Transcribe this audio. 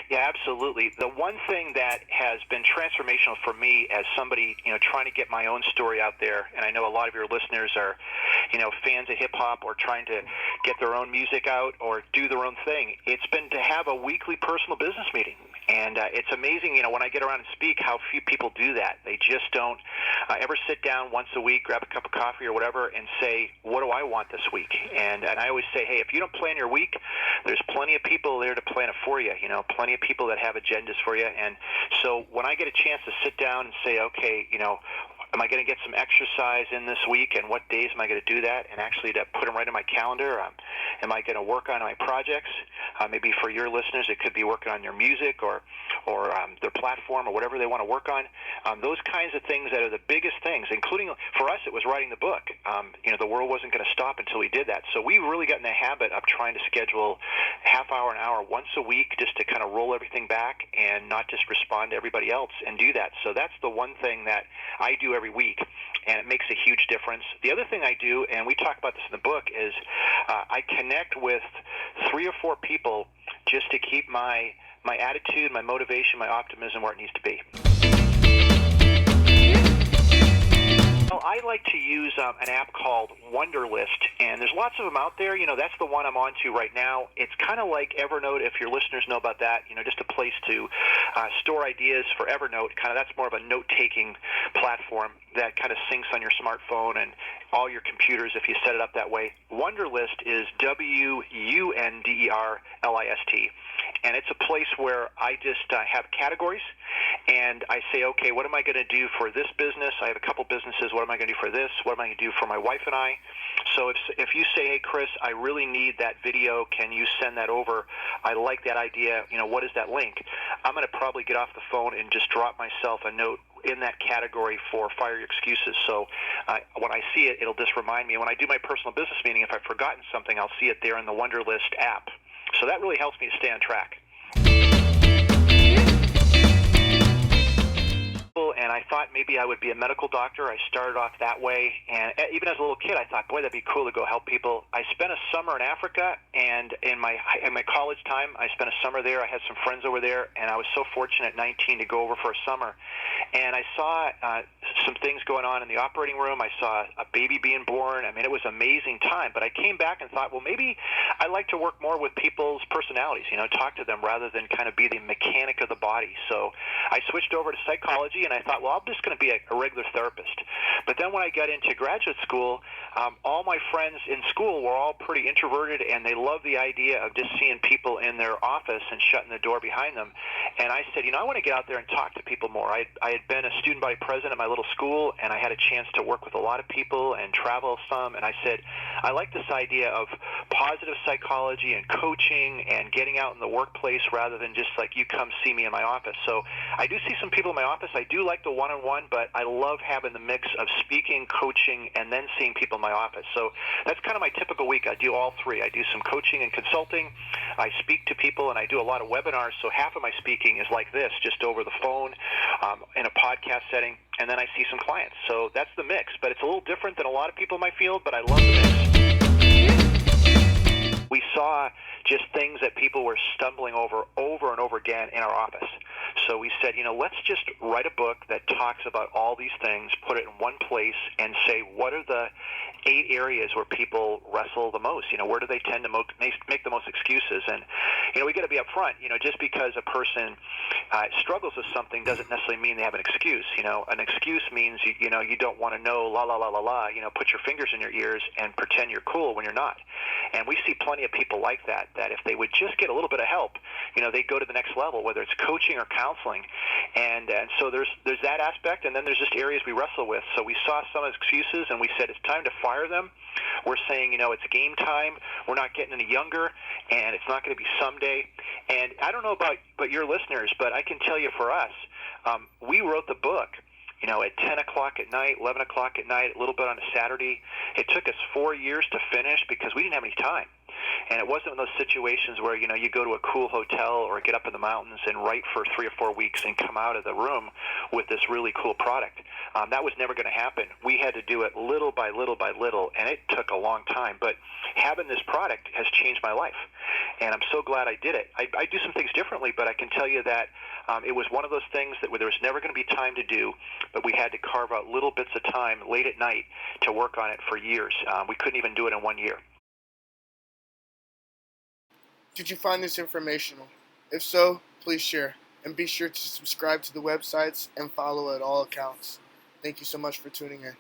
Yeah, absolutely. The one thing that has been transformational for me as somebody, trying to get my own story out there, and I know a lot of your listeners are, fans of hip hop or trying to get their own music out or do their own thing. It's been to have a weekly personal business meeting. And it's amazing, when I get around and speak, how few people do that. They just don't ever sit down once a week, grab a cup of coffee or whatever, and say, what do I want this week? And I always say, hey, if you don't plan your week, there's plenty of people there to plan it for you, plenty of people that have agendas for you. And so when I get a chance to sit down and say, okay, am I going to get some exercise in this week, and what days am I going to do that, and actually to put them right in my calendar? Am I going to work on my projects? Maybe for your listeners, it could be working on their music or their platform or whatever they want to work on. Those kinds of things that are the biggest things, including for us, it was writing the book. The world wasn't going to stop until we did that. So we really got in the habit of trying to schedule half hour, an hour once a week just to kind of roll everything back and not just respond to everybody else and do that. So that's the one thing that I do every week, and it makes a huge difference. The other thing I do, and we talk about this in the book, is I connect with 3 or 4 people just to keep my attitude, my motivation, my optimism where it needs to be. Well, I like to use an app called Wunderlist, and there's lots of them out there. That's the one I'm on to right now. It's kind of like Evernote, if your listeners know about that, just a place to store ideas for Evernote. That's more of a note-taking platform that kind of syncs on your smartphone and all your computers if you set it up that way. Wunderlist is Wunderlist, and it's a place where I just have categories, and I say, okay, what am I going to do for this business? I have a couple businesses. What am I going to do for this? What am I going to do for my wife and I? So if you say, hey, Chris, I really need that video, can you send that over? I like that idea. What is that link? I'm going to probably get off the phone and just drop myself a note in that category for fire your excuses. So when I see it, it'll just remind me. When I do my personal business meeting, if I've forgotten something, I'll see it there in the Wunderlist app. So that really helps me to stay on track. And I thought maybe I would be a medical doctor. I started off that way, and even as a little kid, I thought, boy, that'd be cool to go help people. I spent a summer in Africa, and in my college time, I spent a summer there. I had some friends over there, and I was so fortunate at 19 to go over for a summer. And I saw some things going on in the operating room. I saw a baby being born. I mean, it was an amazing time. But I came back and thought, well, maybe I'd like to work more with people's personalities, talk to them rather than kind of be the mechanic of the body. So I switched over to psychology, and I thought, well, I'm just going to be a regular therapist. But then when I got into graduate school, all my friends in school were all pretty introverted, and they loved the idea of just seeing people in their office and shutting the door behind them. And I said, I want to get out there and talk to people more. I had been a student body president at my little school, and I had a chance to work with a lot of people and travel some. And I said, I like this idea of positive psychology and coaching and getting out in the workplace rather than just like you come see me in my office. So I do see some people in my office. I do like the one-on-one, but I love having the mix of speaking, coaching, and then seeing people in my office. So that's kind of my typical week. I do all three. I do some coaching and consulting. I speak to people, and I do a lot of webinars. So half of my speaking is like this, just over the phone in a podcast setting, and then I see some clients. So that's the mix, but it's a little different than a lot of people in my field, but I love the mix. We saw just things that people were stumbling over and over again in our office. So we said, let's just write a book that talks about all these things, put it in one place, and say, what are the 8 areas where people wrestle the most? Where do they tend to make the most excuses? And, we got to be upfront. Just because a person struggles with something doesn't necessarily mean they have an excuse. An excuse means, you don't want to know, la, la, la, la, la, put your fingers in your ears and pretend you're cool when you're not. And we see plenty of people like that if they would just get a little bit of help, they go to the next level, whether it's coaching or counseling. And so there's that aspect, and then there's just areas we wrestle with. So we saw some excuses, and we said it's time to fire them. We're saying, it's game time. We're not getting any younger, and it's not going to be someday. And I don't know about your listeners, but I can tell you for us, we wrote the book at 10 o'clock at night, 11 o'clock at night, a little bit on a Saturday. It took us 4 years to finish because we didn't have any time. And it wasn't one of those situations where, you go to a cool hotel or get up in the mountains and write for 3 or 4 weeks and come out of the room with this really cool product. That was never going to happen. We had to do it little by little by little, and it took a long time. But having this product has changed my life. and I'm so glad I did it. I do some things differently, but I can tell you that it was one of those things that there was never going to be time to do, but we had to carve out little bits of time late at night to work on it for years. We couldn't even do it in 1 year. Did you find this informational? If so, please share. And be sure to subscribe to the websites and follow at all accounts. Thank you so much for tuning in.